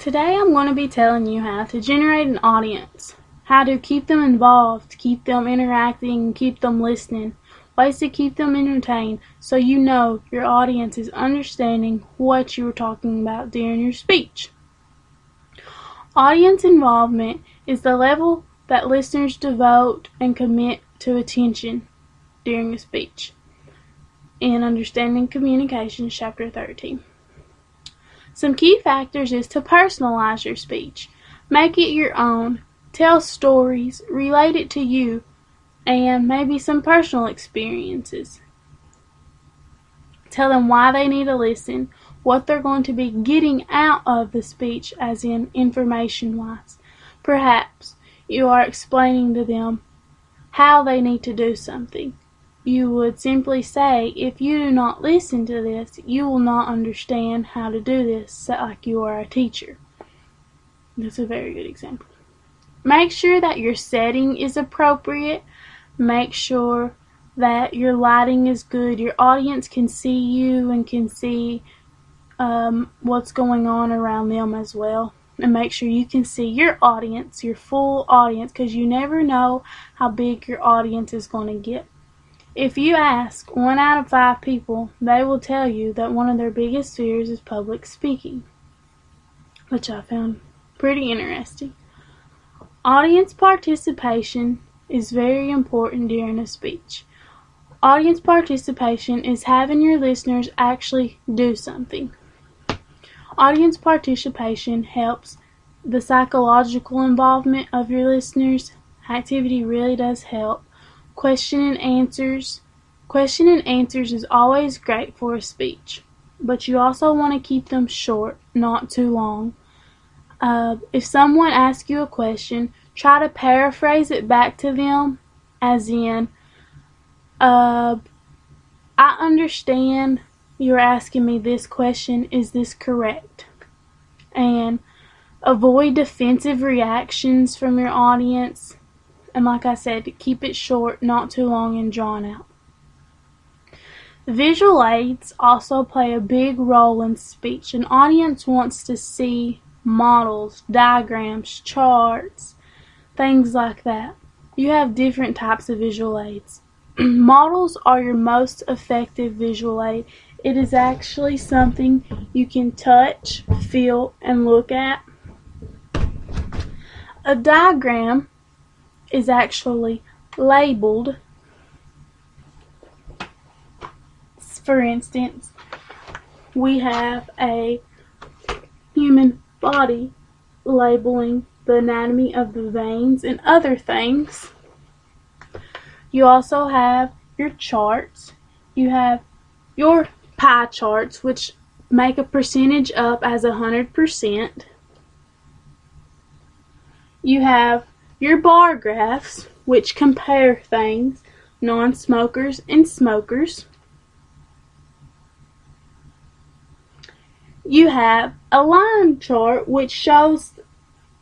Today I'm going to be telling you how to generate an audience, how to keep them involved, keep them interacting, keep them listening, ways to keep them entertained so you know your audience is understanding what you are talking about during your speech. Audience involvement is the level that listeners devote and commit to attention during a speech in Understanding Communications, Chapter 13. Some key factors is to personalize your speech. Make it your own. Tell stories, relate it to you, and maybe some personal experiences. Tell them why they need to listen, what they're going to be getting out of the speech, as in information-wise. Perhaps you are explaining to them how they need to do something. You would simply say, if you do not listen to this, you will not understand how to do this, like you are a teacher. That's a very good example. Make sure that your setting is appropriate. Make sure that your lighting is good. Your audience can see you and can see what's going on around them as well. And make sure you can see your audience, your full audience, because you never know how big your audience is going to get. If you ask 1 out of 5 people, they will tell you that one of their biggest fears is public speaking, which I found pretty interesting. Audience participation is very important during a speech. Audience participation is having your listeners actually do something. Audience participation helps the psychological involvement of your listeners. Activity really does help. Question and answers. Question and answers is always great for a speech, but you also want to keep them short, not too long. If someone asks you a question, try to paraphrase it back to them, as in, I understand you're asking me this question, is this correct? And avoid defensive reactions from your audience. And like I said, keep it short, not too long and drawn out. Visual aids also play a big role in speech. An audience wants to see models, diagrams, charts, things like that. You have different types of visual aids. Models are your most effective visual aid. It is actually something you can touch, feel, and look at. A diagram is actually labeled. For instance, we have a human body labeling the anatomy of the veins and other things. You also have your charts. You have your pie charts, which make a percentage up as 100%. You have your bar graphs, which compare things, non-smokers and smokers. You have a line chart, which shows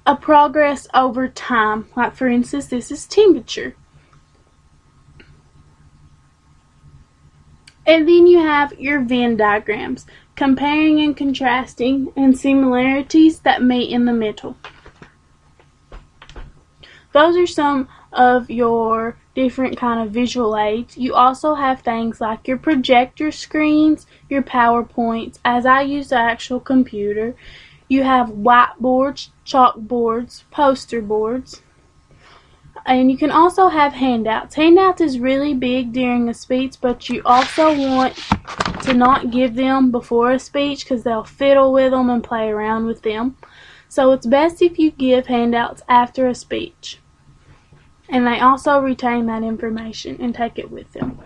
a progress over time. Like, for instance, this is temperature. And then you have your Venn diagrams, comparing and contrasting, and similarities that meet in the middle. Those are some of your different kind of visual aids. You also have things like your projector screens, your PowerPoints, as I use the actual computer. You have whiteboards, chalkboards, poster boards. And you can also have handouts. Handouts is really big during a speech, but you also want to not give them before a speech because they'll fiddle with them and play around with them. So it's best if you give handouts after a speech. And they also retain that information and take it with them.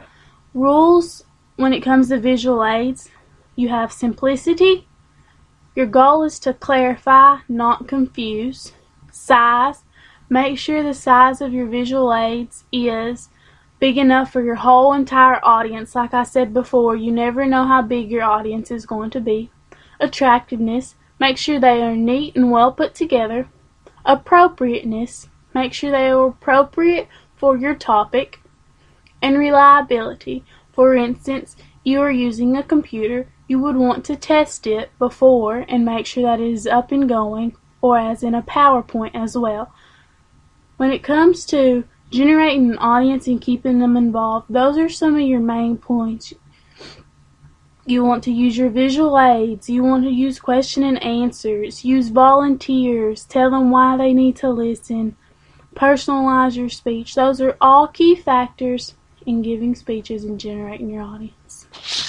Rules when it comes to visual aids: you have simplicity. Your goal is to clarify, not confuse. Size. Make sure the size of your visual aids is big enough for your whole entire audience. Like I said before, you never know how big your audience is going to be. Attractiveness. Make sure they are neat and well put together. Appropriateness. Make sure they are appropriate for your topic. And reliability. For instance, you are using a computer. You would want to test it before and make sure that it is up and going, or as in a PowerPoint as well. When it comes to generating an audience and keeping them involved, those are some of your main points. You want to use your visual aids, you want to use question and answers, use volunteers, tell them why they need to listen, personalize your speech. Those are all key factors in giving speeches and generating your audience.